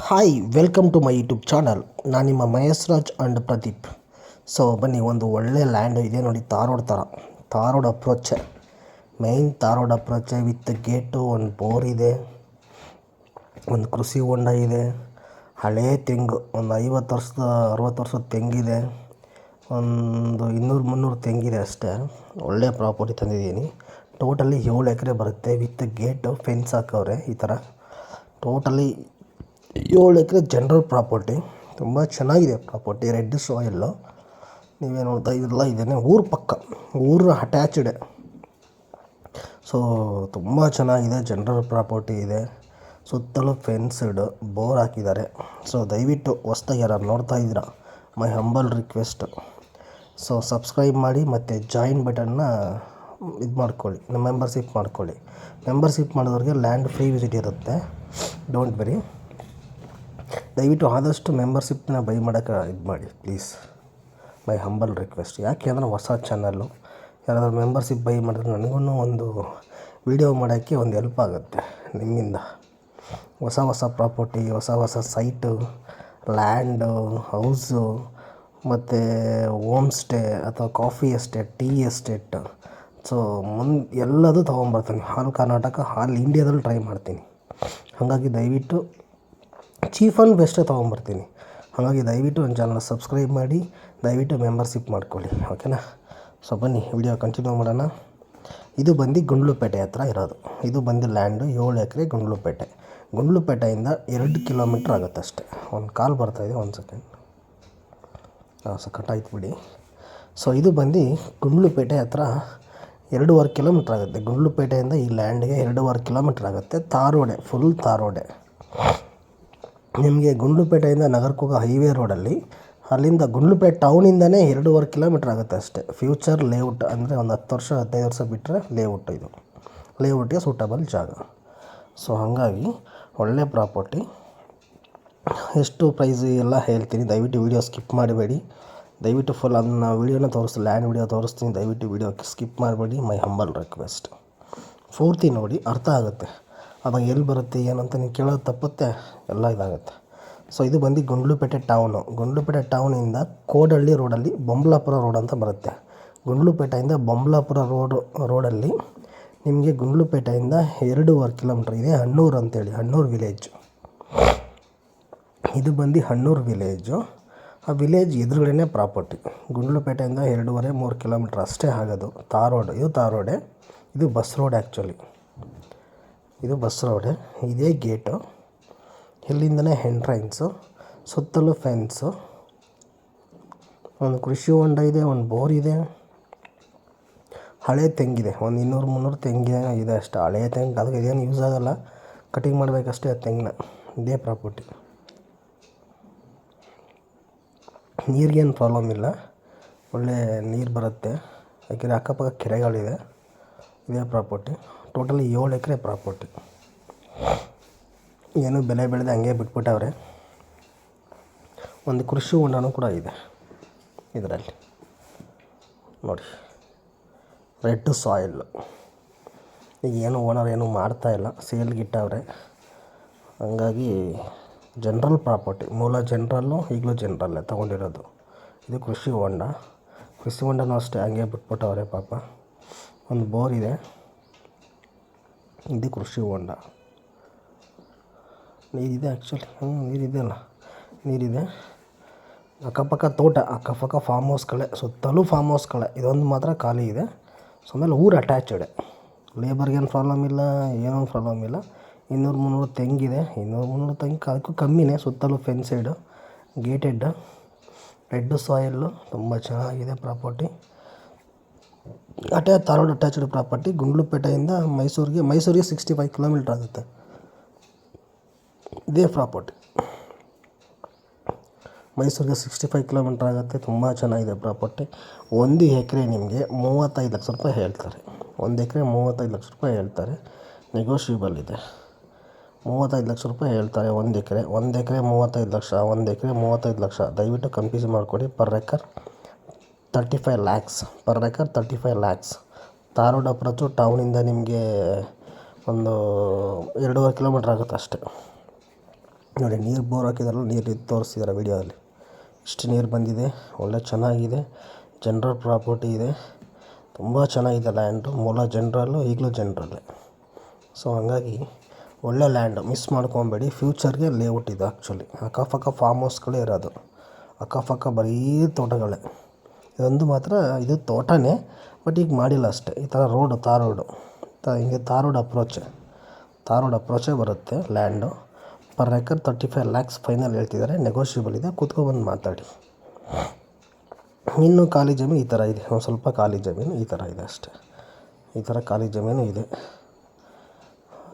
Hi welcome to my YouTube channel. ನಾನು ನಿಮ್ಮ Mahesh Raj and Pradeep. So ಬನ್ನಿ, ಒಂದು ಒಳ್ಳೆ ಲ್ಯಾಂಡ್ ಇದೆ ನೋಡಿ, tar road approach, main tar road approach with gate, ಒಂದು ಬೋರ್ ಇದೆ, ಒಂದು ಕೃಷಿ ಹೊಂಡ ಇದೆ, ಹಳೇ ತೆಂಗು, ಒಂದು 50 ವರ್ಷದ 60 ವರ್ಷದ ತೆಂಗಿದೆ, ಒಂದು 200-300 ತೆಂಗಿದೆ ಅಷ್ಟೇ. ಒಳ್ಳೆ ಪ್ರಾಪರ್ಟಿ ತಂದಿದ್ದೀನಿ. ಟೋಟಲಿ 7 ಎಕರೆ ಬರುತ್ತೆ ವಿತ್ ಗೇಟು, ಫೆನ್ಸ್ ಹಾಕವ್ರೆ. ಈ ಥರ ಟೋಟಲಿ 7 ಎಕರೆ ಜನರಲ್ ಪ್ರಾಪರ್ಟಿ. ತುಂಬ ಚೆನ್ನಾಗಿದೆ ಪ್ರಾಪರ್ಟಿ. ರೆಡ್ ಸಾಯಿಲ್ಲು, ನೀವೇ ನೋಡ್ತಾ ಇದ್ರಲ್ಲ, ಇದೇನೆ ಊರು ಪಕ್ಕ, ಊರು ಅಟ್ಯಾಚ್ಡ್. ಸೊ ತುಂಬ ಚೆನ್ನಾಗಿದೆ, ಜನರಲ್ ಪ್ರಾಪರ್ಟಿ ಇದೆ, ಸುತ್ತಲೂ ಫೆನ್ಸ್ಡ್, ಬೋರ್ ಹಾಕಿದ್ದಾರೆ. ಸೊ ದಯವಿಟ್ಟು ಹೊಸ್ದಾಗಿ ಯಾರು ನೋಡ್ತಾ ಇದ್ದೀರಾ, ಮೈ ಹಂಬಲ್ ರಿಕ್ವೆಸ್ಟ್, ಸೊ ಸಬ್ಸ್ಕ್ರೈಬ್ ಮಾಡಿ ಮತ್ತು ಜಾಯಿನ್ ಬಟನ್ನ ಇದು ಮಾಡ್ಕೊಳ್ಳಿ, ಮೆಂಬರ್ಶಿಪ್ ಮಾಡ್ಕೊಳ್ಳಿ. ಮೆಂಬರ್ಶಿಪ್ ಮಾಡಿದವ್ರಿಗೆ ಲ್ಯಾಂಡ್ ಫ್ರೀ ವಿಸಿಟ್ ಇರುತ್ತೆ, ಡೋಂಟ್ ವೆರಿ. ದಯವಿಟ್ಟು ಆದಷ್ಟು ಮೆಂಬರ್ಶಿಪ್ನ ಬೈ ಮಾಡೋಕ್ಕೆ ಇದು ಮಾಡಿ ಪ್ಲೀಸ್, ಮೈ ಹಂಬಲ್ ರಿಕ್ವೆಸ್ಟ್. ಯಾಕೆ ಅಂದರೆ ಹೊಸ ಚಾನಲ್ಲು, ಯಾರಾದರೂ ಮೆಂಬರ್ಶಿಪ್ ಬೈ ಮಾಡಿದ್ರೆ ನನಗೂ ಒಂದು ವೀಡಿಯೋ ಮಾಡೋಕ್ಕೆ ಒಂದು ಹೆಲ್ಪ್ ಆಗುತ್ತೆ ನಿಮ್ಮಿಂದ. ಹೊಸ ಪ್ರಾಪರ್ಟಿ, ಹೊಸ ಸೈಟು, ಲ್ಯಾಂಡು, ಹೌಸು, ಮತ್ತು ಹೋಮ್ ಸ್ಟೇ ಅಥವಾ coffee estate, tea estate, so ಎಲ್ಲದೂ ತೊಗೊಂಬರ್ತೀನಿ. ಆಲ್ ಕರ್ನಾಟಕ, ಆಲ್ ಇಂಡಿಯಾದಲ್ಲಿ ಟ್ರೈ ಮಾಡ್ತೀನಿ. ಹಾಗಾಗಿ ದಯವಿಟ್ಟು ಚೀಪ್ ಆ್ಯಂಡ್ ಬೆಸ್ಟೇ ತೊಗೊಂಬರ್ತೀನಿ. ಹಾಗಾಗಿ ದಯವಿಟ್ಟು ನನ್ನ ಚಾನಲ್ನ ಸಬ್ಸ್ಕ್ರೈಬ್ ಮಾಡಿ, ದಯವಿಟ್ಟು ಮೆಂಬರ್ಶಿಪ್ ಮಾಡ್ಕೊಳ್ಳಿ, ಓಕೆನಾ. ಸೊ ಬನ್ನಿ ವಿಡಿಯೋ ಕಂಟಿನ್ಯೂ ಮಾಡೋಣ. ಇದು ಬಂದು ಗುಂಡ್ಲುಪೇಟೆ ಹತ್ರ ಇರೋದು. ಇದು ಬಂದು ಲ್ಯಾಂಡು 7 ಎಕರೆ ಗುಂಡ್ಲುಪೇಟೆಯಿಂದ 2 ಕಿಲೋಮೀಟ್ರ್ ಆಗುತ್ತೆ ಅಷ್ಟೇ. ಒಂದು ಕಾಲ್ ಬರ್ತಾಯಿದೆ, 1 ಸೆಕೆಂಡ್. ಸೊ ಕಟ್ಟಾಯ್ತು ಬಿಡಿ. ಸೊ ಇದು ಬಂದು ಗುಂಡ್ಲುಪೇಟೆ ಹತ್ರ 2.5 ಕಿಲೋಮೀಟ್ರ್ ಆಗುತ್ತೆ. ಗುಂಡ್ಲುಪೇಟೆಯಿಂದ ಈ ಲ್ಯಾಂಡ್ಗೆ 2.5 ಕಿಲೋಮೀಟ್ರ್ ಆಗುತ್ತೆ. ತಾರ್ ರೋಡೆ, ಫುಲ್ ತಾರ್ ರೋಡೆ. ನಿಮಗೆ ಗುಂಡ್ಲುಪೇಟೆಯಿಂದ ನಗರಕ್ಕೆ ಹೋಗೋ ಹೈವೇ ರೋಡಲ್ಲಿ, ಅಲ್ಲಿಂದ ಗುಂಡ್ಲುಪೇಟೆ ಟೌನಿಂದನೇ 2.5 ಕಿಲೋಮೀಟ್ರ್ ಆಗುತ್ತೆ ಅಷ್ಟೇ. ಫ್ಯೂಚರ್ ಲೇಔಟ್ ಅಂದರೆ ಒಂದು 10 ವರ್ಷ 15 ವರ್ಷ ಬಿಟ್ಟರೆ ಲೇಔಟ್, ಇದು ಲೇಔಟ್ಗೆ ಸೂಟಬಲ್ ಜಾಗ. ಸೊ ಹಾಗಾಗಿ ಒಳ್ಳೆ ಪ್ರಾಪರ್ಟಿ. ಎಷ್ಟು ಪ್ರೈಸ್ ಎಲ್ಲ ಹೇಳ್ತೀನಿ, ದಯವಿಟ್ಟು ವೀಡಿಯೋ ಸ್ಕಿಪ್ ಮಾಡಬೇಡಿ. ದಯವಿಟ್ಟು ಫುಲ್ ಅದನ್ನ ವೀಡಿಯೋನ ಲ್ಯಾಂಡ್ ವೀಡಿಯೋ ತೋರಿಸ್ತೀನಿ, ದಯವಿಟ್ಟು ವೀಡಿಯೋ ಸ್ಕಿಪ್ ಮಾಡಬೇಡಿ, ಮೈ ಹಂಬಲ್ ರಿಕ್ವೆಸ್ಟ್. ಪೂರ್ತಿ ನೋಡಿ, ಅರ್ಥ ಆಗುತ್ತೆ. ಅವಾಗ ಎಲ್ಲಿ ಬರುತ್ತೆ ಏನಂತ ನೀವು ಕೇಳೋದು ತಪ್ಪುತ್ತೆ, ಎಲ್ಲ ಇದಾಗುತ್ತೆ. ಸೊ ಇದು ಬಂದು ಗುಂಡ್ಲುಪೇಟೆ ಗುಂಡ್ಲುಪೇಟೆ ಟೌನಿಂದ ಕೋಡಹಳ್ಳಿ ರೋಡಲ್ಲಿ ಬೊಂಬಲಾಪುರ ರೋಡ್ ಅಂತ ಬರುತ್ತೆ. ಗುಂಡ್ಲುಪೇಟೆಯಿಂದ ಬೊಂಬಲಾಪುರ ರೋಡಲ್ಲಿ ನಿಮಗೆ ಗುಂಡ್ಲುಪೇಟೆಯಿಂದ 2.5 ಕಿಲೋಮೀಟ್ರ್ ಇದೆ, ಹಣ್ಣೂರು ಅಂತೇಳಿ, ಹಣ್ಣೂರು ವಿಲೇಜ್. ಇದು ಬಂದು ಹಣ್ಣೂರು ವಿಲೇಜು. ಆ ವಿಲೇಜ್ ಎದುರುಗಡೆನೇ ಪ್ರಾಪರ್ಟಿ. ಗುಂಡ್ಲುಪೇಟೆಯಿಂದ 2.5-3 ಕಿಲೋಮೀಟ್ರ್ ಅಷ್ಟೇ ಆಗೋದು. ತಾರ್ ರೋಡ್, ಇದು ತಾರ್ ರೋಡೆ, ಇದು ಬಸ್ ರೋಡ್. ಆ್ಯಕ್ಚುಲಿ ಇದು ಬಸ್ ರೋಡೆ. ಇದೇ ಗೇಟು, ಇಲ್ಲಿಂದನೇ ಎಂಟ್ರೆನ್ಸು, ಸುತ್ತಲೂ ಫೆನ್ಸು, ಒಂದು ಕೃಷಿ ಹೊಂಡ ಇದೆ, ಒಂದು ಬೋರ್ ಇದೆ, ಹಳೆ ತೆಂಗಿದೆ, ಒಂದು 200-300 ತೆಂಗಿದೆ ಇದೆ ಅಷ್ಟೇ. ಹಳೆ ತೆಂಗು, ಅದಕ್ಕೆ ಏನು ಯೂಸ್ ಆಗೋಲ್ಲ, ಕಟಿಂಗ್ ಮಾಡಬೇಕಷ್ಟೇ ಆ ತೆಂಗನ್ನ. ಇದೇ ಪ್ರಾಪರ್ಟಿ. ನೀರಿಗೇನು ಪ್ರಾಬ್ಲಮ್ ಇಲ್ಲ, ಒಳ್ಳೆ ನೀರು ಬರುತ್ತೆ, ಯಾಕೆಂದರೆ ಅಕ್ಕಪಕ್ಕ ಕೆರೆಗಳಿದೆ. ಇದೇ ಪ್ರಾಪರ್ಟಿ. ಟೋಟಲಿ 7 ಎಕರೆ ಪ್ರಾಪರ್ಟಿ. ಏನು ಬೆಳೆ ಬೆಳೆದು ಹಂಗೆ ಬಿಟ್ಬಿಟ್ಟವ್ರೆ. ಒಂದು ಕೃಷಿ ಹೊಂಡನೂ ಕೂಡ ಇದೆ ಇದರಲ್ಲಿ ನೋಡಿ, ರೆಡ್ ಸಾಯಿಲ್ಲು. ಈಗ ಏನು ಓನರ್ ಏನು ಮಾಡ್ತಾಯಿಲ್ಲ, ಸೇಲ್ಗಿಟ್ಟವ್ರೆ. ಹಂಗಾಗಿ ಜನರಲ್ ಪ್ರಾಪರ್ಟಿ, ಮೂಲ ಜನರಲ್ಲು, ಈಗಲೂ ಜನರಲ್ಲೇ ತೊಗೊಂಡಿರೋದು. ಇದು ಕೃಷಿ ಹೊಂಡನೂ ಅಷ್ಟೇ ಹಂಗೆ ಬಿಟ್ಬಿಟ್ಟವ್ರೆ ಪಾಪ. ಒಂದು ಬೋರ್ ಇದೆ, ಇದು ಕೃಷಿ ಹೊಂಡ. ನೀರಿದೆ ಆ್ಯಕ್ಚುಲಿ, ನೀರಿದೆ. ಅಕ್ಕಪಕ್ಕ ತೋಟ, ಅಕ್ಕಪಕ್ಕ ಫಾರ್ಮ್ ಹೌಸ್ಗಳೇ, ಸುತ್ತಲೂ ಫಾರ್ಮ್ ಹೌಸ್ಗಳೇ. ಇದೊಂದು ಮಾತ್ರ ಖಾಲಿ ಇದೆ. ಸೊ ಆಮೇಲೆ ಊರು ಅಟ್ಯಾಚಡೆ, ಲೇಬರ್ಗೇನು ಪ್ರಾಬ್ಲಮ್ ಇಲ್ಲ, ಏನೂ ಪ್ರಾಬ್ಲಮ್ ಇಲ್ಲ. 200-300 ತೆಂಗಿದೆ, 200-300 ತೆಂಗು ಅದಕ್ಕೂ ಕಮ್ಮಿನೇ. ಸುತ್ತಲೂ ಫೆನ್ಸೈಡು, ಗೇಟೆಡ್, ರೆಡ್ ಸಾಯಿಲ್ಲು. ತುಂಬ ಚೆನ್ನಾಗಿದೆ property. Tar road attached property. ಗುಂಡ್ಲುಪೇಟೆಯಿಂದ ಮೈಸೂರಿಗೆ 65 ಕಿಲೋಮೀಟ್ರ್ ಆಗುತ್ತೆ. ಇದೇ ಪ್ರಾಪರ್ಟಿ ಮೈಸೂರಿಗೆ 65 ಕಿಲೋಮೀಟ್ರ್ ಆಗುತ್ತೆ. ತುಂಬ ಚೆನ್ನಾಗಿದೆ ಪ್ರಾಪರ್ಟಿ. 1 ಎಕರೆ ನಿಮಗೆ 35 ಲಕ್ಷ ರೂಪಾಯಿ ಹೇಳ್ತಾರೆ. 1 ಎಕರೆ 35 ಲಕ್ಷ ರೂಪಾಯಿ ಹೇಳ್ತಾರೆ, ನೆಗೋಷಿಯಬಲ್ ಇದೆ. 35 ಲಕ್ಷ ರೂಪಾಯಿ ಹೇಳ್ತಾರೆ 1 ಎಕರೆ. 1 ಎಕರೆ 35 ಲಕ್ಷ, 1 ಎಕರೆ 35 ಲಕ್ಷ. ದಯವಿಟ್ಟು ಕನ್ಫ್ಯೂಸ್ ಮಾಡಿಕೊಡಿ. Per acre 35 lakhs. Tar road approach ಟೌನಿಂದ ನಿಮಗೆ ಒಂದು 2.5 ಕಿಲೋಮೀಟ್ರ್ ಆಗುತ್ತೆ ಅಷ್ಟೇ. ನೋಡಿ ನೀರು ಬೋರ್ ಹಾಕಿದಾರಲ್ಲ, ನೀರು ತೋರಿಸ್ತಿದ್ದಾರೆ ವೀಡಿಯೋದಲ್ಲಿ. ಇಷ್ಟು ನೀರು ಬಂದಿದೆ, ಒಳ್ಳೆ ಚೆನ್ನಾಗಿದೆ, ಜನರಲ್ ಪ್ರಾಪರ್ಟಿ ಇದೆ, ತುಂಬ ಚೆನ್ನಾಗಿದೆ ಲ್ಯಾಂಡು. ಮೂಲ ಜನರಲ್ಲು, ಈಗಲೂ ಜನರಲ್ಲೇ. ಸೊ ಹಾಗಾಗಿ ಒಳ್ಳೆ ಲ್ಯಾಂಡು, ಮಿಸ್ ಮಾಡ್ಕೊಬೇಡಿ. ಫ್ಯೂಚರ್ಗೆ ಲೇಔಟ್ ಇದು ಆ್ಯಕ್ಚುಲಿ. ಅಕ್ಕಪಕ್ಕ ಫಾರ್ಮ್ ಹೌಸ್ಗಳೇ ಇರೋದು, ಅಕ್ಕಪಕ್ಕ ಬರೀ ತೋಟಗಳೇ. ಇದೊಂದು ಮಾತ್ರ ಇದು ತೋಟನೇ, ಬಟ್ ಈಗ ಮಾಡಿಲ್ಲ ಅಷ್ಟೇ. ಈ ಥರ ರೋಡು, ತಾರ್ ರೋಡು, ಹಿಂಗೆ ತಾರ್ ರೋಡ್ ಅಪ್ರೋಚೇ ಬರುತ್ತೆ land. Per acre 35 lakhs final ಹೇಳ್ತಿದ್ದಾರೆ, ನೆಗೋಷಿಯಬಲ್ ಇದೆ, ಕೂತ್ಕೊಬಂದು ಮಾತಾಡಿ. ಇನ್ನು ಖಾಲಿ ಜಮೀನು ಈ ಥರ ಇದೆ, ಒಂದು ಸ್ವಲ್ಪ ಖಾಲಿ ಜಮೀನು ಈ ಥರ ಇದೆ ಅಷ್ಟೇ. ಈ ಥರ ಖಾಲಿ ಜಮೀನು ಇದೆ.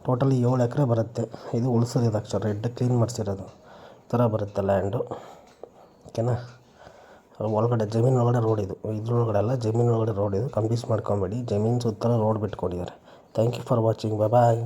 ಟೋಟಲಿ 7 ಎಕರೆ ಬರುತ್ತೆ. ಇದು ಉಳಿಸೋದಿದೆ ಅಕ್ಷರ ರೆಡ್ ಕ್ಲೀನ್ ಮಾಡಿಸಿರೋದು. ಈ ಥರ ಬರುತ್ತೆ ಲ್ಯಾಂಡು, ಓಕೆನಾ. ಒಳಗಡೆ ಜಮೀನು ಒಳಗಡೆ ರೋಡ್ ಇದು, ಇದ್ರೊಳಗಡೆ ಅಲ್ಲ, ಜಮೀನು ಒಳಗಡೆ ರೋಡ್ ಇದು. ಕನ್ಫ್ಯೂಸ್ ಮಾಡ್ಕೊಬೇಡಿ, ಜಮೀನು ಸುತ್ತಲೂ ರೋಡ್ ಬಿಟ್ಕೊಂಡಿದ್ದಾರೆ. Thank you for watching, bye.